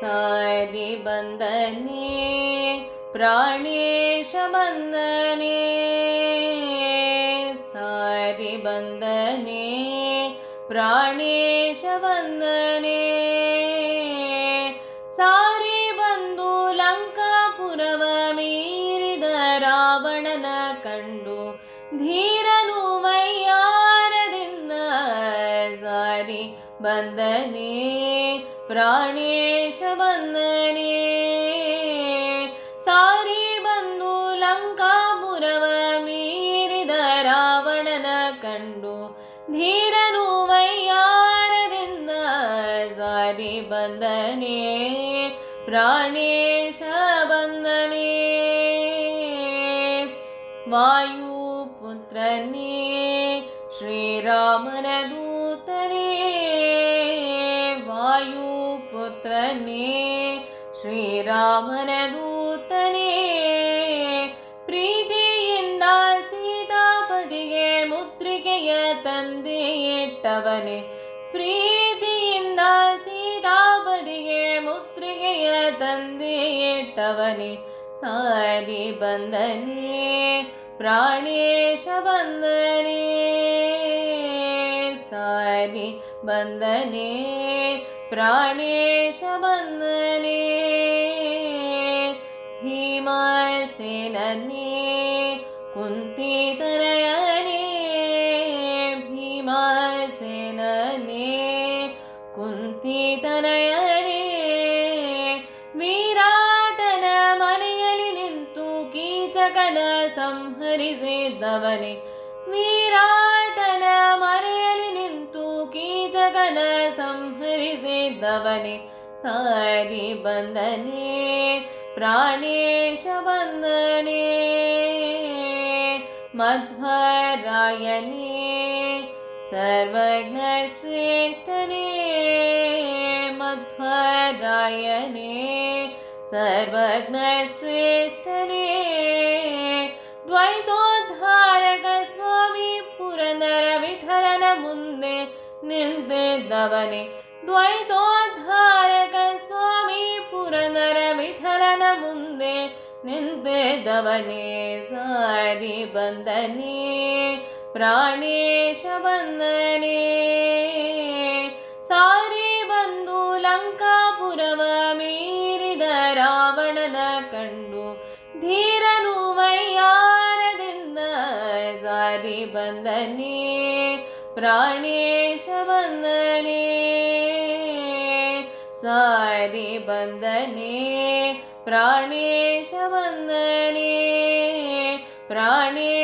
सारी बंदने प्राणेश बंदने सारी बंदने प्राणेश बंदने सारी बंदु लंकापुरव मीरिद रावणನ ಕಂಡು ಧೀರನು ವೈಯಾರದಿಂದ ಸಾರಿ ಬಂದನೆ ಪ್ರಾಣೇಶ ಬಂದನೆ ಸಾರಿ ಬಂದು ಲಂಕಾಪುರವ ಮೀರಿದ ರಾವಣನ ಕಂಡು ಧೀರನು ವೈಯಾರದಿಂದ ಸಾರಿ ಬಂದನೆ ಪ್ರಾಣೇಶ ಬಂದನೆ ವಾಯುಪುತ್ರನೇ ಶ್ರೀರಾಮನ ದೂತನೇ ವಾಯುಪುತ್ರನೇ ಶ್ರೀರಾಮನ ದೂತನೇ ಪ್ರೀತಿಯಿಂದ ಸೀತಾಪತಿಗೆ ಮುದ್ರಿಕೆಯ ತಂದೆ ಇಟ್ಟವನೇ ಪ್ರೀತಿಯಿಂದ ಸೀತಾಪತಿಗೆ ಮುದ್ರಿಕೆಯ ತಂದೆ ಇಟ್ಟವನೇ ಸಾರಿ ಬಂದನೆ ಪ್ರಾಣೇಶ ಬಂದನೆ ಸಾರಿ ಬಂದನೆ ಪ್ರಾಣೇಶ ಬಂದನೆ ಭೀಮಸೇನನೇ ಕುಂತಿತನಯನೇ ಭೀಮಸೇನನೇ ಕುಂತಿತನಯನೇ ವಿರಾಟನ ಮನೆಯಲ್ಲಿ ನಿಂತು ಕೀಚಕನ ಸಂಹರಿಸಿದವನೇ ವಿರಾಟನ ಮನೆಯಲ್ಲಿ ನಿಂತು ಕೀಚಕನ ಸಂಹರಿಸಿದವನೇ ಸಾರಿ ಬಂದನೆ ಪ್ರಾಣೇಶ ಬಂದನೆ ಮಧ್ವರಾಯನೇ ಸರ್ವಜ್ಞ ಶ್ರೇಷ್ಠನೇ ಮಧ್ವರಾಯನೇ ಸರ್ವಜ್ಞ ಶ್ರೇಷ್ಠನೇ ದ್ವೈತೋದ್ಧಾರಕ ಸ್ವಾಮಿ ಪುರಂದರ ವಿಠಲನ ಮುಂದೆ ನಿಂತಿದ್ದವನೇ ದ್ವೈತೋದ್ಧಾರಕ ಸ್ವಾಮಿ ಪುರಂದರ ವಿಠಲನ ಮುಂದೆ ನಿಂತಿದ್ದವನೇ ಸಾರಿ ಬಂದನೆ ಪ್ರಾಣೇಶ ಬಂದನೆ ಸಾರಿ ಬಂದು ಲಂಕಾಪುರವ ಮೀರಿದ ರಾವಣನ ಕಂಡು ಧೀರನು ವೈಯಾರದಿಂದ ಸಾರಿ ಬಂದನೆ ಪ್ರಾಣೇಶ ಬಂದನೆ ಸಾರಿ ಬಂದನೆ ಪ್ರಾಣೇಶ ಬಂದನೆ ಪ್ರಾಣೇಶ